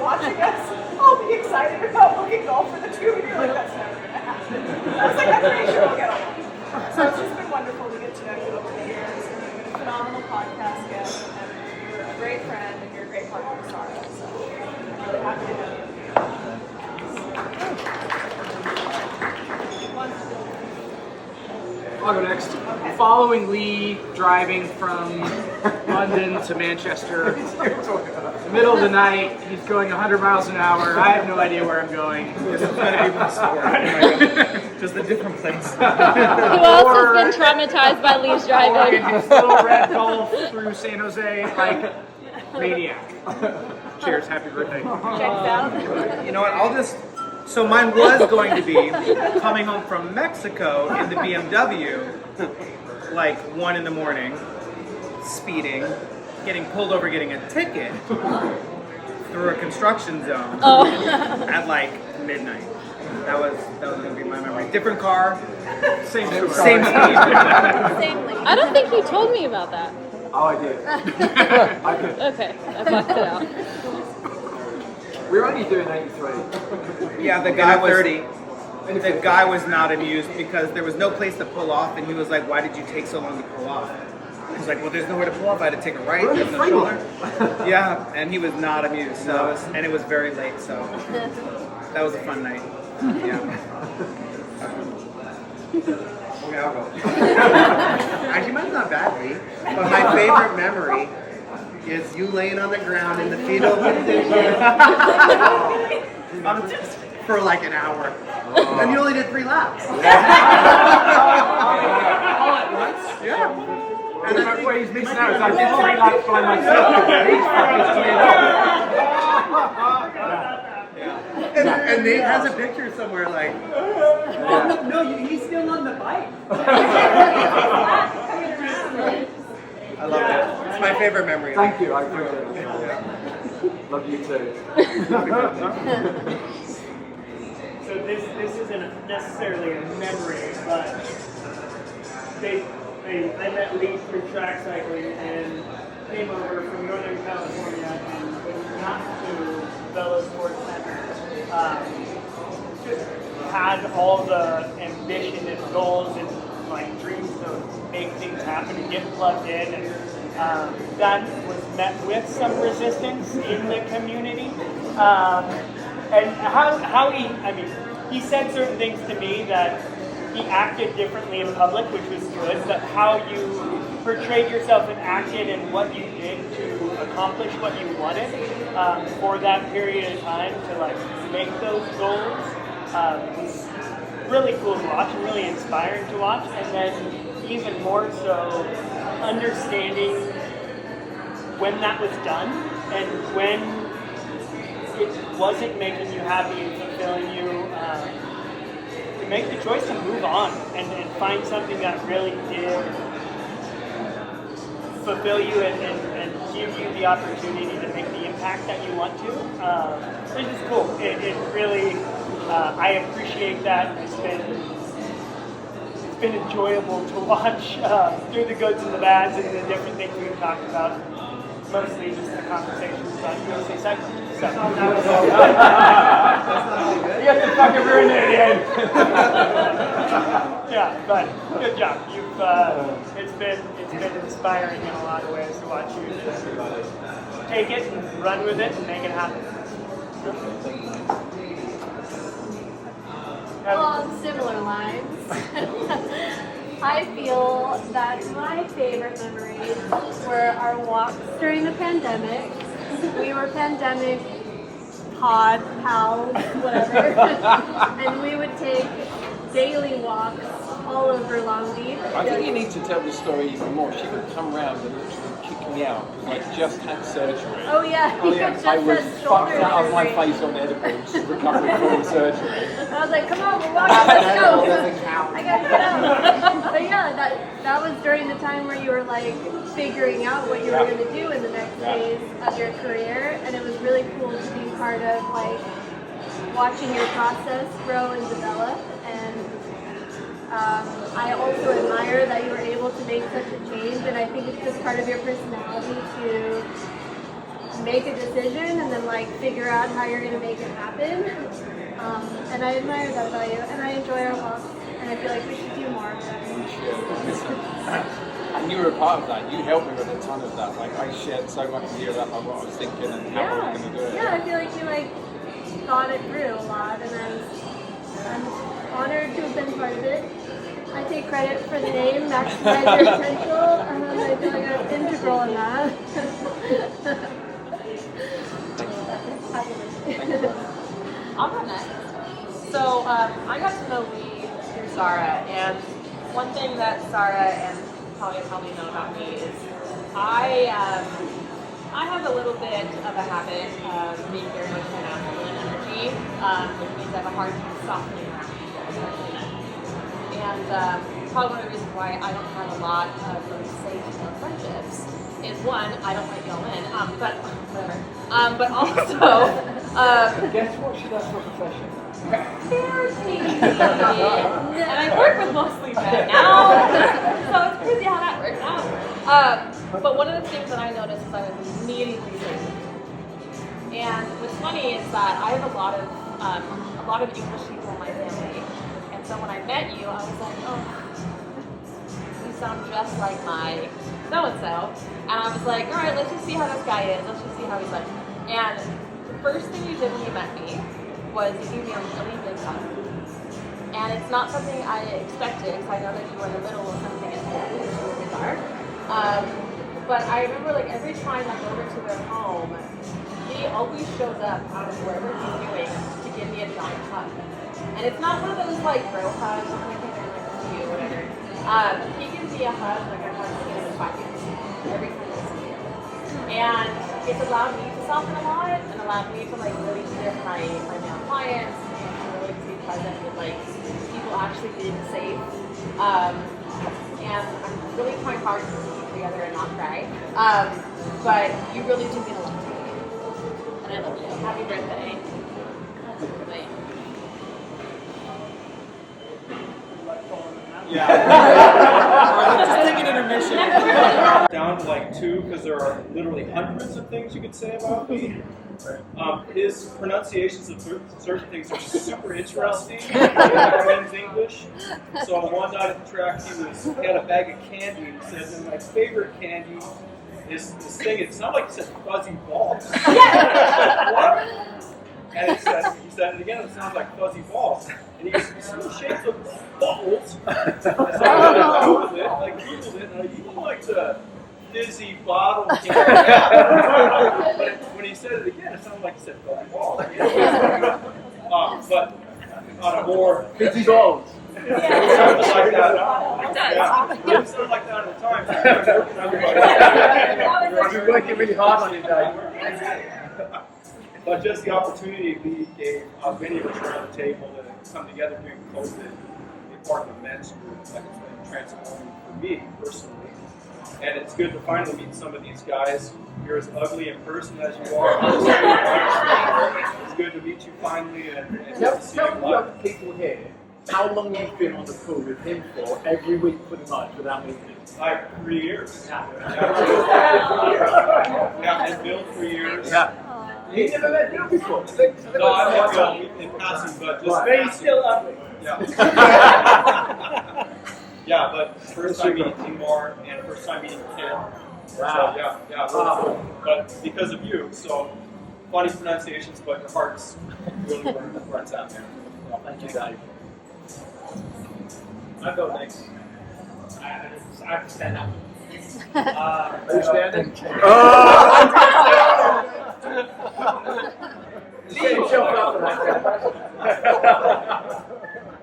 watching us all be excited about booking golf for the two, and you're like, that's never going to happen. I was like, I'm pretty sure we'll get along. So it's just been wonderful to get to know you over the years. And you've been a phenomenal podcast guest, and you're a great friend, and you're a great partner to Sarah. So I'm really happy to know you. I'll go next. Okay. Following Lee driving from London to Manchester, middle of the night, he's going 100 miles an hour. I have no idea where I'm going. Just a different place. Who else has been traumatized by Lee's Or driving? in his little red Golf through San Jose, like maniac. Cheers, happy birthday. Checks out. You know what? So mine was going to be coming home from Mexico in the BMW, like 1 in the morning, speeding, getting pulled over, getting a ticket through a construction zone at like midnight. That was going to be my memory. Different car, Same same story. speed. I don't think you told me about that. Oh, I did. I could. Okay, I blocked it out. We were only doing 83. Yeah, the guy was not amused because there was no place to pull off, and he was like, "Why did you take so long to pull off?" He's like, "Well, there's nowhere to pull off. I had to take a right, We're on the there's no freeway." shoulder." Yeah, and he was not amused. So and it was very late, so that was a fun night. Yeah. Okay, I'll go. Actually, mine's not bad, Lee. But my favorite memory is you laying on the ground in the fetal position for like an hour. And you only did 3 laps. All at once? Yeah. And then what he's missing out is I did 3 laps by myself. He's fucking cleared up. And Nate has a picture somewhere like, No, he's still on the bike. I love that. It's my favorite memory. Thank you, I appreciate it. Love you too. So this isn't necessarily a memory, but I met Lee through track cycling and came over from Northern California and went not to Velo Sports Center. Just had all the ambition and goals and like dreams to make things happen and get plugged in, and that was met with some resistance in the community. And how he said certain things to me that he acted differently in public, which was good, but how you portrayed yourself and acted and what you did to accomplish what you wanted for that period of time to like make those goals was really cool to watch and really inspiring to watch. And then even more so, understanding when that was done and when it wasn't making you happy and fulfilling you, to make the choice to move on and find something that really did fulfill you and give you the opportunity to make the impact that you want to. It's just cool. It really, I appreciate that. It's been enjoyable to watch through the goods and the bads and the different things we've talked about. Mostly just the conversations about USA cycling. So. You have to fucking ruin it again. Yeah, but good job. You've it's been inspiring in a lot of ways to watch you just take it and run with it and make it happen. Along similar lines, I feel that my favorite memories were our walks during the pandemic. We were pandemic pals, whatever, and we would take daily walks all over Long Beach. I think you need to tell the story even more. She would come round and literally kick me out because I just had surgery. Oh yeah, just I was had fucked shoulder out of my surgery. face on edibles, recovering from surgery. I was like, come on, we're walking, let's go. I gotta get out. But yeah, that was during the time where you were like figuring out what you were going to do in the next phase of your career, and it was really cool to be part of like watching your process grow and develop. And I also admire that you were able to make such a change, and I think it's just part of your personality to make a decision and then like figure out how you're gonna make it happen. And I admire that about you, and I enjoy our walks, and I feel like we should do more of that. And you were a part of that. You helped me with a ton of that. Like I shared so much with you about what I was thinking and how I was going to do it. Yeah, I feel like you like thought it through a lot, and I'm honored to have been part of it. I take credit for the name, Maximize Your Potential. I feel like I'm integral in that. I'll go next. So I got to know Lee through Zara, and one thing that Zara and Talia probably know about me is I have a little bit of a habit of being very much my masculine energy, which means I have a hard time softening around people, especially men. And probably one of the reasons why I don't have a lot of really safe friendships is one, I don't like y'all in, but whatever. But also, Guess what she does for a profession? therapy. And I work with mostly men now, so it's crazy how that works out. But one of the things that I noticed is I was immediately safe. And what's funny is that I have a lot of English people in my family, and so when I met you, I was like, oh, you sound just like my so-and-so. And I was like, all right, let's just see how this guy is. Let's just see how he's like. And the first thing you did when you met me was you gave me a really big hug. And it's not something I expected, because I know that you were in the middle of something at home, which you always are. But I remember like every time I go over to their home, he always shows up out of wherever he's doing to give me a giant hug. And it's not one of those like bro hugs, or anything like you or whatever. He gives me a hug like I want to get in his pockets every time I see him. And it's allowed me to soften a lot, and allowed me to like really hear my male clients, and really to be present with like people actually being safe. And I'm really trying hard to keep together and not cry. But you really do mean a lot to me. And I love you. Happy birthday. Bye. Yeah. Just take an intermission. Down to like 2 because there are literally hundreds of things you could say about me. His pronunciations of certain things are super interesting. Men's English. So one night at the track, he had a bag of candy and he said, "My favorite candy is this thing." It sounded like he said fuzzy balls. What? And he said it again. It sounds like fuzzy balls. And he goes, "You see the shapes of bubbles?" So I Googled it, and you like the fizzy bottle candy. But when he said it again, it sounded like he said fuzzy balls. But on a more Fizzy balls. it sounded like that. Yeah, it didn't sound like that at the time. You're working really hard on it, though. But just the opportunity Lee gave many of us around the table to come together during COVID, be part of the men's group, that has been transforming for me personally. And it's good to finally meet some of these guys. You're as ugly in person as you are. It's good to meet you finally and to see you Tell the live. other people here how long you've been on the pool with him for, every week pretty much, without meeting him. Like 3 years. Yeah, and Bill 3 years. Yeah. You never met Bill before? No, I met Bill in passing, but just But he's still ugly. Yeah. Yeah, but first time meeting Timor and first time meeting Ken. Wow. So, yeah. But because of you, so funny pronunciations, but your heart's really where it's at, man. Well, thank you, Dave. I'll go next. I have to stand up. Are you standing?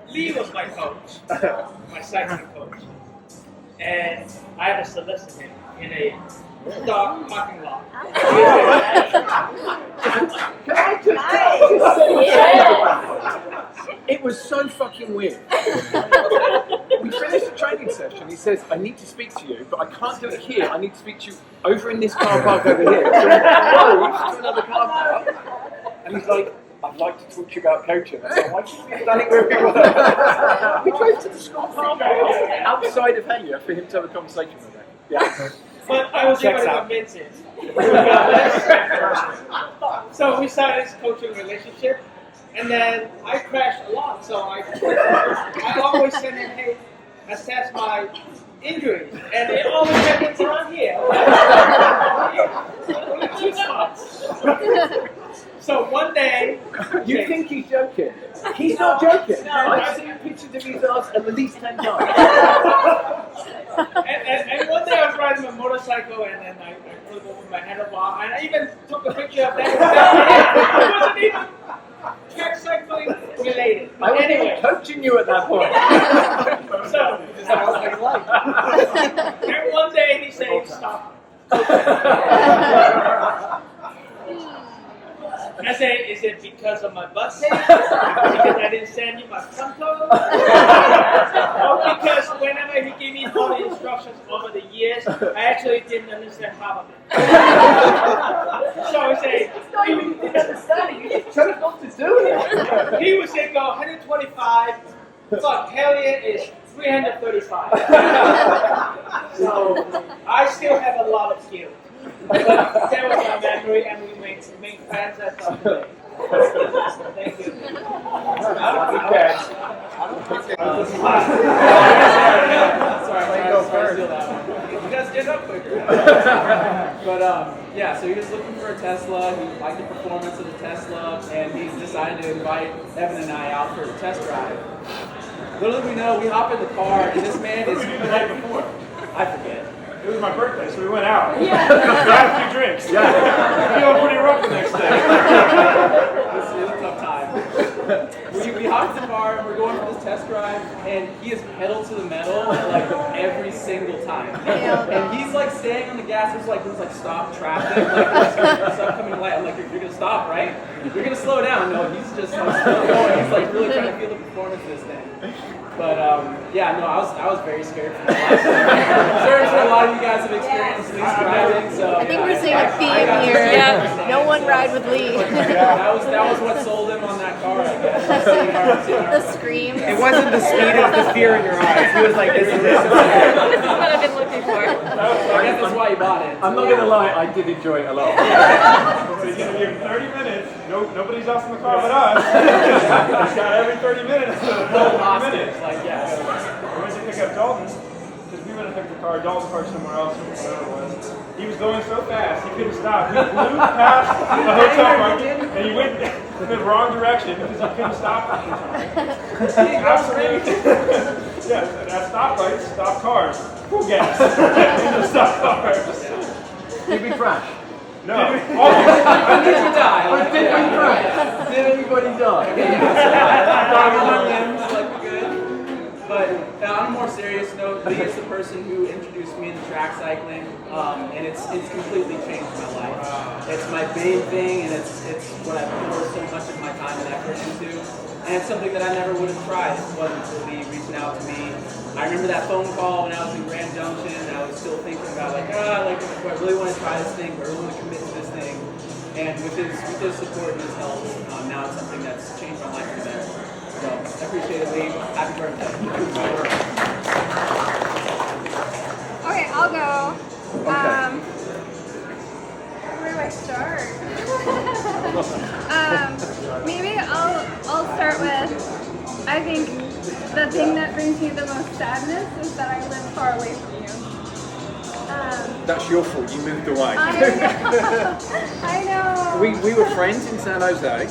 Lee was my coach, my cycling coach, and I had to solicit him in a dark parking lot. Can I just say it was so fucking weird. We finished the training session. He says, "I need to speak to you, but I can't do it here. I need to speak to you over in this car park over here." So we drove to another car park, and he's like, "I'd like to talk to you about coaching." I said, "Why should we be standing where we were?" We drove to the school car park outside of Helier for him to have a conversation with him. Yeah. But I was able Checks to out. convince him. So we started this coaching relationship, and then I crashed a lot. So I always send him, hey, assess my injuries, and it always happens around here. Only 2 spots. So one day, You think he's joking? He's not joking. I've seen pictures of his ass at least 10 times. and one day I was riding my motorcycle, and then I pulled over my handlebar, and I even took a picture of that. It wasn't even track cycling related. I But was anyway, coaching you at that point. so and one day he said, "Stop." I said, "Is it because of my butt tape? Because I didn't send you my front toe? Or because whenever he gave me all the instructions over the years, I actually didn't understand half of it?" So I say, No, you didn't understand it. You just chose not to do it. he would say go 125, fuck, Harriet is 335. So I still have a lot of skills. But that was my memory, and we make friends as of today. Thank you. Sorry, go first. You guys get up quicker. But yeah, so he was looking for a Tesla. He liked the performance of the Tesla, and he's decided to invite Evan and I out for a test drive. Little did we know, we hop in the car, and this man is the night before. I forget. It was my birthday, so we went out. Yeah. We had a few drinks. Yeah. Feeling pretty rough the next day. This is a tough time. We hopped in the car and we're going for this test drive, and he is pedal to the metal like every single time. And he's like staying on the gas. There's like stop traffic, like this upcoming light. I'm like, you're gonna stop, right? You're gonna slow down. No, he's just like still going. He's like really trying to feel the performance of this thing. But yeah, no, I was very scared for my life. I'm sure a lot of you guys have experienced Lee's driving, so I think we're seeing a theme here. Yeah. No one ride with Lee. that was what sold him on that car, I guess. The screams. It wasn't the speed, it was the fear in your eyes. He was like, this is This is what I've been looking for. I guess that's why he bought it. I'm not going to lie, I did enjoy it a lot. So you're gonna give him 30 minutes. Nobody's else in the car but us. He's got every 30 minutes. Hostage, like, yeah. We went to pick up Dalton, because we went to pick the car. Dalton parked somewhere else, or whatever it was. He was going so fast, he couldn't stop. He flew past the hotel market, and he went in the wrong direction because he couldn't stop at the time. Absolutely. Yes, and at stoplights, stop cars. Full gas. Into stop cars. Did we crash? No. Did you die? Or did we crash? Did anybody die? But on a more serious note, Lee is the person who introduced me into track cycling, and it's completely changed my life. It's my main thing, and it's what I've poured so much of my time and effort into, and it's something that I never would have tried if it wasn't for Lee reaching out to me. I remember that phone call when I was in Grand Junction, and I was still thinking about do I really want to try this thing? Do I really want to commit to this thing? And with his support and his help, now it's something that's changed my life for the better. So I appreciate it, Lee. Happy birthday. Okay, I'll go. Where do I start? Maybe I'll start with, I think the thing that brings me the most sadness is that I live far away from you. That's your fault, you moved away. I know. We were friends in San Jose,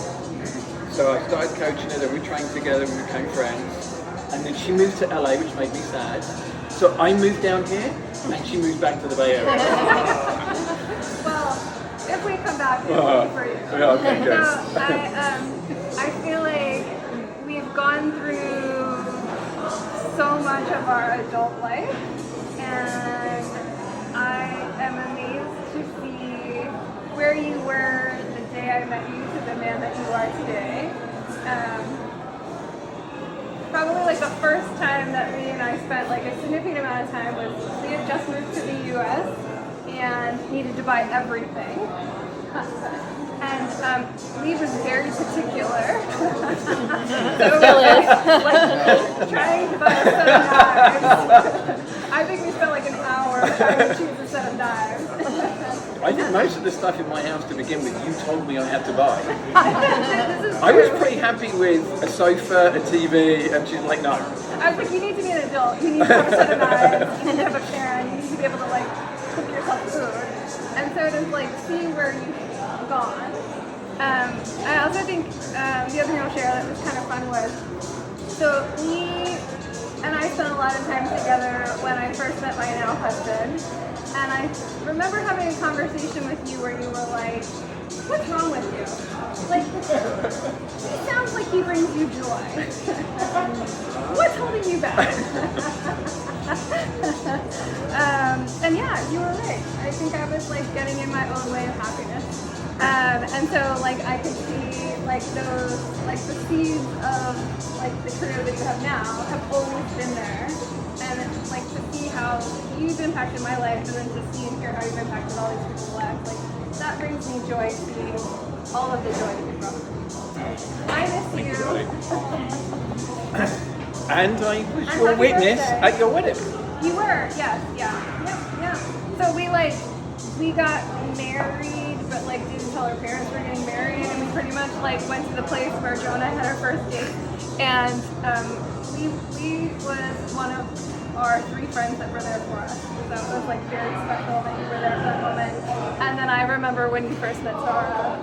so I started coaching her, then we trained together, we became friends, and then she moved to LA, which made me sad. So I moved down here, and she moved back to the Bay Area. Well, if we come back, we'll for you. Yeah, okay, good. So I feel like we've gone through so much of our adult life, and I am amazed to see where you were the day I met you to the man that you are today. Probably like the first time that Lee and I spent like a significant amount of time was Lee had just moved to the US and needed to buy everything. And Lee was very particular. Still is. Like, trying to buy a set of knives. I think we spent like an hour trying to choose a set of knives. I did most of the stuff in my house to begin with. You told me I had to buy. This is I was true. pretty happy with a sofa, a TV, and she's like, no. I was like, you need to be an adult. You need to have a set of knives. You need to have a fan. You need to be able to like cook yourself food. And so to like see where you've gone. I also think the other thing I'll share that was kind of fun was, so me and I spent a lot of time together when I first met my now husband. And I remember having a conversation with you where you were like, what's wrong with you? Like, it sounds like he brings you joy. What's holding you back? And yeah, you were right. I think I was like getting in my own way of happiness. And so like I could see like those, like the seeds of like the career that you have now have always been there. And it's like to see how you've impacted my life and then to see and hear how you've impacted all these people's lives, like that brings me joy seeing all of the joy that you brought. I miss you. And I was And your happy witness birthday. at your wedding. You were, yes, yeah. So we got married, but like didn't tell our parents we were getting married, and we pretty much like went to the place where Joe and I had our first date, and we was one of our 3 friends that were there for us. So it was like very special that you were there for that moment. And then I remember when you first met Zara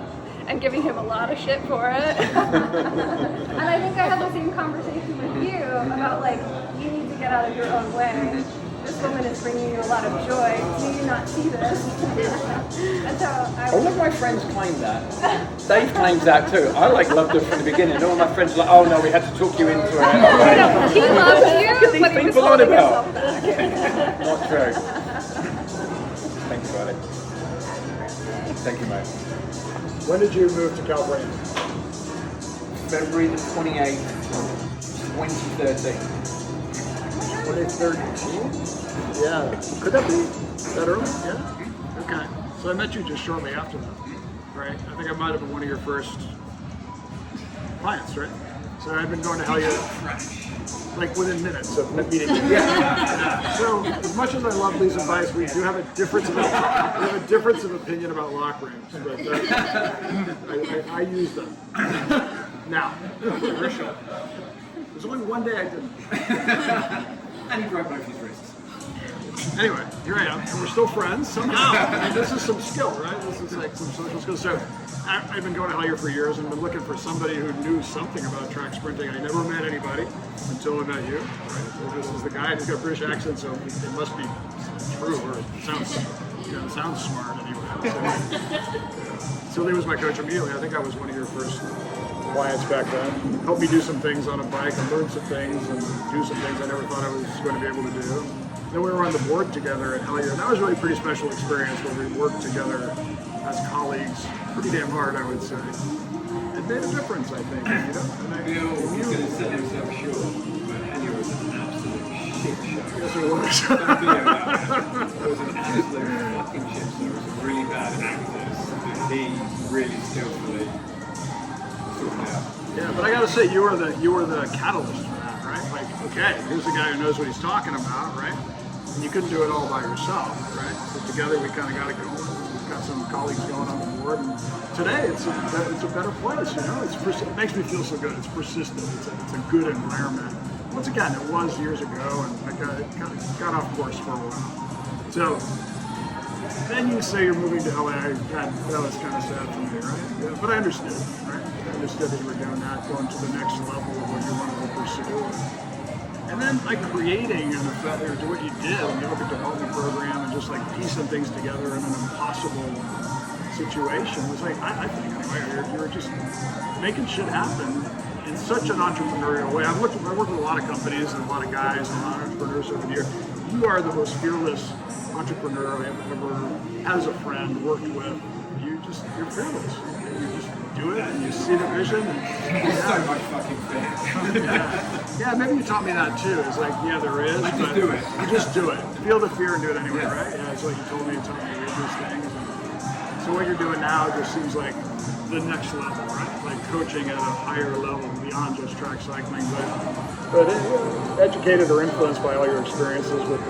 and giving him a lot of shit for it. And I think I had the same conversation with you about like, you need to get out of your own way. This woman is bringing you a lot of joy. Do you not see this? And so All of my friends claim that. Dave claims that too. I like loved her from the beginning. All my friends are like, oh no, we had to talk you into it. No, he loved you, but he was people on holding about? himself back. Not true. Thanks, buddy. Thank you, mate. When did you move to California? February the 28th, 2013. 2013? Yeah. Could that be that early? Yeah. Okay. So I met you just shortly after that, right? I think I might have been one of your first clients, right? So I've been going to Hellier like within minutes of meeting you. Yeah. So as much as I love Lee's advice, we do have a difference of opinion about lock rooms, but I use them now. Controversial. There's only one day I didn't. And he broke both his wrists. Anyway, here I am, and we're still friends somehow. I mean, this is some skill, right? This is like some social skill. So I've been going to Hellier for years and been looking for somebody who knew something about track sprinting. I never met anybody until I met you. Right? So this is the guy who's got a British accent, so it must be true, or it sounds smart anyway. So Lee was my coach immediately. I think I was one of your first clients back then. Helped me do some things on a bike and learn some things and do some things I never thought I was going to be able to do. Then we were on the board together at Hellier, and that was really a pretty special experience where we worked together as colleagues, pretty damn hard, I would say. It made a difference, I think. You know? And He's going to sell himself short, but Hellier was an absolute shit show. Yes, it was. Don't be about it. It was an absolute fucking shit show. It was really bad actors, and he really skillfully sorted it out. Yeah, but I got to say, you were the catalyst for that, right? Like, okay, here's a guy who knows what he's talking about, right? And you couldn't do it all by yourself, right? So together we kind of got it going. We've got some colleagues going on the board, and today it's a better place, you know? It makes me feel so good. It's persistent. It's a good environment. Once again, it was years ago, and I got off course for a while. So then you say you're moving to LA. That was kind of sad for me, right? Yeah, but I understood, right? I understood that you were doing that, going to the next level of what you wanted to pursue. And then like creating and what you did, and the open development program, and just like piecing things together in an impossible situation was like, I think anyway, you're just making shit happen in such an entrepreneurial way. I've worked with a lot of companies and a lot of guys and a lot of entrepreneurs over the years. You are the most fearless entrepreneur I've ever, as a friend, worked with. You're fearless. You just do it, and you see the vision. And, So much fucking fear. Yeah, maybe you taught me that too. It's like, yeah, there is, just but do it. You just do it. Feel the fear and do it anyway, right? Yeah, it's like you told me to read these things. And so what you're doing now just seems like the next level, right? Like coaching at a higher level beyond just track cycling, but educated or influenced by all your experiences with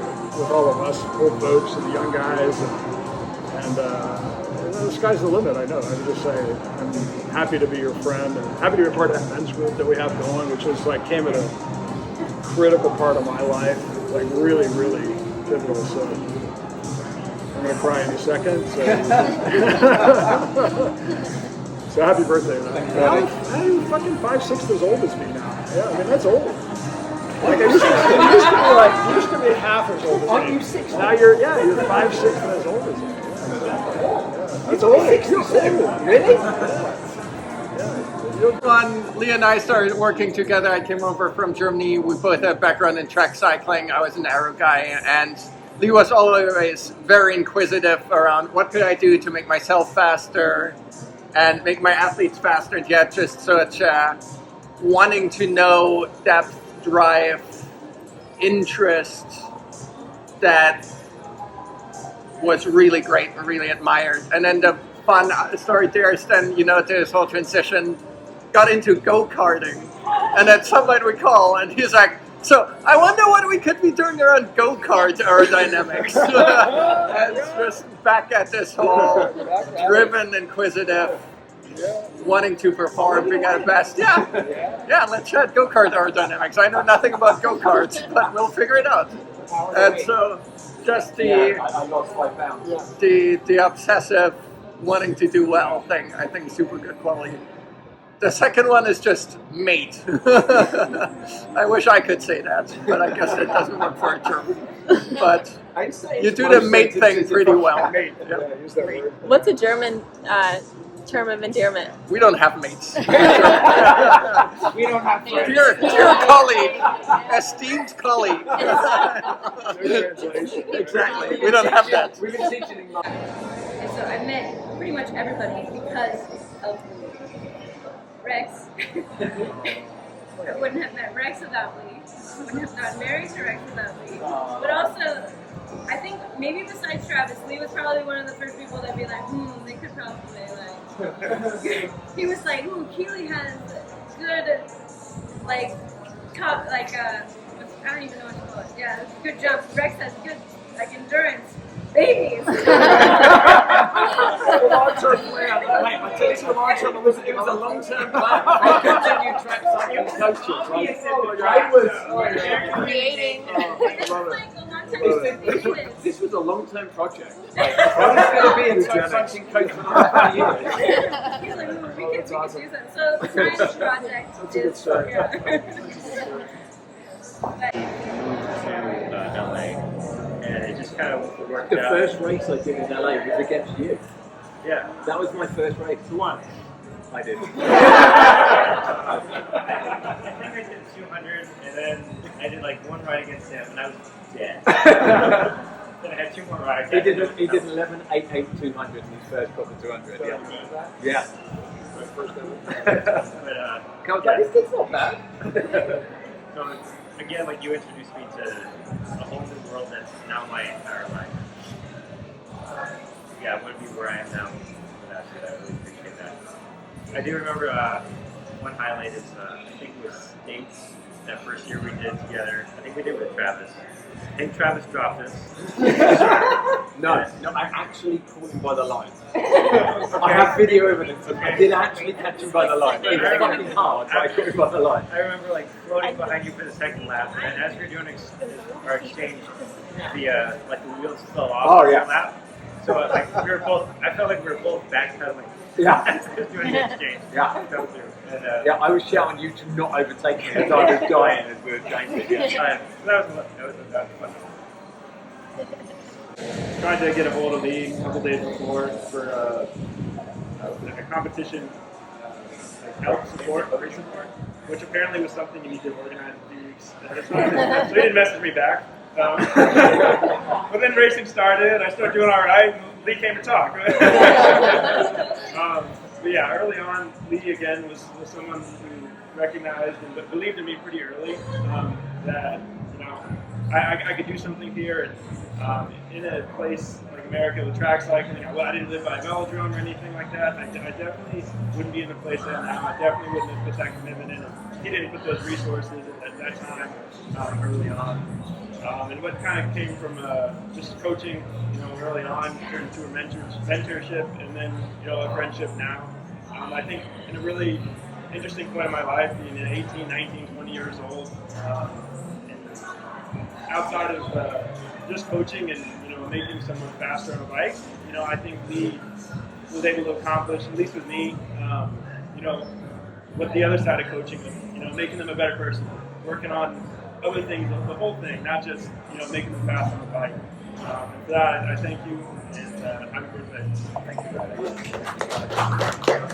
all of us old folks and the young guys, and sky's the limit. I know. I would just say I'm happy to be your friend and happy to be a part of that men's group that we have going, which was like came at a critical part of my life, like really, really pivotal. So I'm gonna cry any second. So happy birthday, man. I'm fucking 5/6 as old as me now. Yeah, I mean that's old. Like I used to be half as old as me. Aren't you 6? Now you're 5/6 as old as me. That's old. Really? When Lee and I started working together, I came over from Germany. We both have background in track cycling. I was an aero guy, and Lee was always very inquisitive around what could I do to make myself faster and make my athletes faster. And yet just such wanting to know, depth, drive, interest that was really great and really admired. And then the fun story there is then, to this whole transition, got into go-karting. And then somebody would call and he's like, so I wonder what we could be doing around go-kart aerodynamics. And it's just back at this whole driven, inquisitive, wanting to perform, being at best. Yeah, let's chat go-kart aerodynamics. I know nothing about go-karts, but we'll figure it out. And so just I lost 5 pounds. the obsessive wanting to do well thing, I think super good quality. The second one is just mate. I wish I could say that, but I guess it doesn't work for a German. But you do the mate thing pretty well. What's a German term of endearment? We don't have mates. We don't have friends. Dear colleague, esteemed colleague. Exactly. We don't have that. We've been teaching him. And so I met pretty much everybody because of Rex. I wouldn't have met Rex without Lee. I wouldn't have gotten married to Rex without Lee. But also, I think maybe besides Travis, Lee was probably one of the first people that'd be like, they could probably like. He was like, Keely has good, like, top, like, I don't even know what to call it. Yeah, good jumps. Rex has good, like, endurance. Babies. Long-term plan. Wait, I tell you the long-term, it was a long-term plan. I continued track cycling coaching. I was Creating. This was a long-term project. I was going to be a track cycling coach for the last 20 years. He's like, we can do that. So the science project is, LA, and it just kind of worked The out. first race I did in LA was against you. Yeah. That was my first race. Who won? I did. I think I did 200, and then I did like one ride against him, and I was dead. Then I had 2 more rides. He did 11, 8, 8, 200 in his first couple of 200. Yeah. But, This kid's not bad. So again, like you introduced me to a whole new world that's now my entire life. I wouldn't be where I am now without you. I really appreciate that. I do remember one highlight is I think it was States, that first year we did together. I think we did with Travis. I think Travis dropped us. No, I actually caught him by the line. I have video evidence. I did actually catch him by the line. It was fucking hard, but I caught him by the line. I remember like floating behind you for the second lap, and as we were doing our exchange, the wheels fell off Oh, the yeah. lap. So like we were both, I felt like we were both backpedaling. Yeah. As we were doing the exchange. Yeah. Go through. And, Yeah, I was shouting you to not overtake me as I was dying as we were changing. Yeah. that was fun. Tried to get a hold of Lee a couple days before for a competition, like help support, race support, which apparently was something you need to organize a few weeks ahead of time. So he didn't message me back. But then racing started, I started doing all right, and Lee came to talk. But yeah, early on, Lee again was someone who recognized and believed in me pretty early that I could do something here. And in a place like America with track cycling, I didn't live by a velodrome or anything like that. I definitely wouldn't be in the place I am now. I definitely wouldn't have put that commitment in. He didn't put those resources at that time early on. And what kind of came from just coaching, early on, turned into a mentorship, and then, a friendship now. I think in a really interesting point in my life, being 18, 19, 20 years old, and outside of just coaching and, making someone faster on a bike, I think Lee was able to accomplish, at least with me, what the other side of coaching is, making them a better person, working on other things, the whole thing, not just, making them fast on the bike. And for that, I thank you, and have a good day. Thank you.